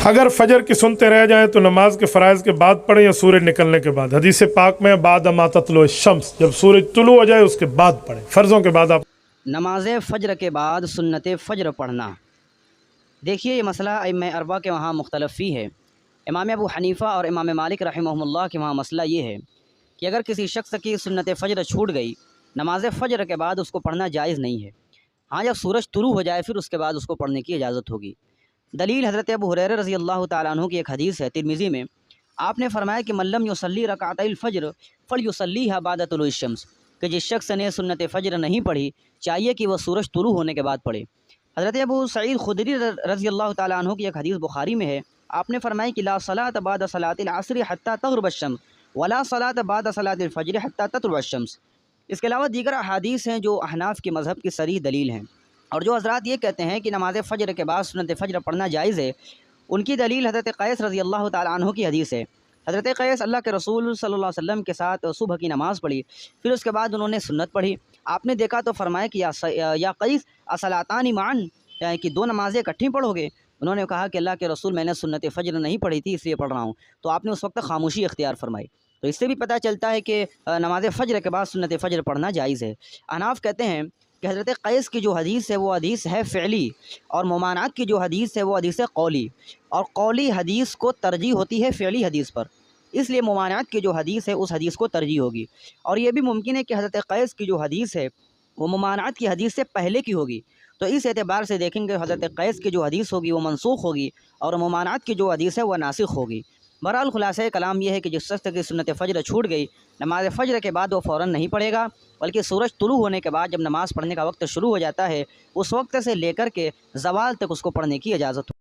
اگر فجر کی سنتے رہ جائیں تو نماز کے فرائض کے بعد پڑھیں یا سورج نکلنے کے بعد؟ حدیث پاک میں بعد ما تطلع الشمس، جب سورج طلوع ہو جائے اس کے بعد پڑھیں، فرضوں کے بعد آپ نماز فجر کے بعد سنت فجر پڑھنا۔ دیکھیے یہ مسئلہ ائمہ اربعہ کے وہاں مختلف فی ہے۔ امام ابو حنیفہ اور امام مالک رحمہ اللہ کے وہاں مسئلہ یہ ہے کہ اگر کسی شخص کی سنت فجر چھوٹ گئی، نماز فجر کے بعد اس کو پڑھنا جائز نہیں ہے۔ ہاں جب سورج طلوع ہو جائے پھر اس کے بعد اس کو پڑھنے کی اجازت ہوگی۔ دلیل حضرت ابو ہریرہ رضی اللہ تعالیٰ عنہ کی ایک حدیث ہے ترمذی میں، آپ نے فرمایا کہ من لم یصلی رکعتي الفجر فلیصلیھا بعد طلوع الشمس، کہ جس شخص نے سنت فجر نہیں پڑھی چاہیے کہ وہ سورج طلوع ہونے کے بعد پڑھے۔ حضرت ابو سعید خدری رضی اللہ تعالیٰ عنہ کی ایک حدیث بخاری میں ہے، آپ نے فرمایا کہ لا صلاۃ بعد صلاۃ العصر حتى تغرب الشمس ولا صلاۃ بعد صلاۃ الفجر حتى تطلع الشمس۔ اس کے علاوہ دیگر احادیث ہیں جو احناف کے مذہب کی صریح دلیل ہیں، اور جو حضرات یہ کہتے ہیں کہ نماز فجر کے بعد سنت فجر پڑھنا جائز ہے، ان کی دلیل حضرت قیس رضی اللہ تعالیٰ عنہ کی حدیث ہے۔ حضرت قیس اللہ کے رسول صلی اللہ علیہ وسلم کے ساتھ صبح کی نماز پڑھی، پھر اس کے بعد انہوں نے سنت پڑھی۔ آپ نے دیکھا تو فرمایا کہ یا قیس اصلاتان معا، یعنی کہ دو نمازیں اکٹھی پڑھو گے؟ انہوں نے کہا کہ اللہ کے رسول میں نے سنت فجر نہیں پڑھی تھی اس لیے پڑھ رہا ہوں، تو آپ نے اس وقت خاموشی اختیار فرمائی۔ تو اس سے بھی پتہ چلتا ہے کہ نماز فجر کے بعد سنت فجر پڑھنا جائز ہے۔ احناف کہتے ہیں کہ حضرت قیس کی جو حدیث ہے وہ حدیث ہے فعلی، اور ممانعت کی جو حدیث ہے وہ حدیث ہے قولی، اور قولی حدیث کو ترجیح ہوتی ہے فعلی حدیث پر، اس لیے ممانعت کی جو حدیث ہے اس حدیث کو ترجیح ہوگی۔ اور یہ بھی ممکن ہے کہ حضرت قیس کی جو حدیث ہے وہ ممانعت کی حدیث سے پہلے کی ہوگی، تو اس اعتبار سے دیکھیں گے حضرت قیس کی جو حدیث ہوگی وہ منسوخ ہوگی اور ممانعت کی جو حدیث ہے وہ ناسخ ہوگی۔ بہرحال خلاصہ کلام یہ ہے کہ جس شخص کی سنت فجر چھوٹ گئی، نماز فجر کے بعد وہ فوراً نہیں پڑھے گا، بلکہ سورج طلوع ہونے کے بعد جب نماز پڑھنے کا وقت شروع ہو جاتا ہے اس وقت سے لے کر کے زوال تک اس کو پڑھنے کی اجازت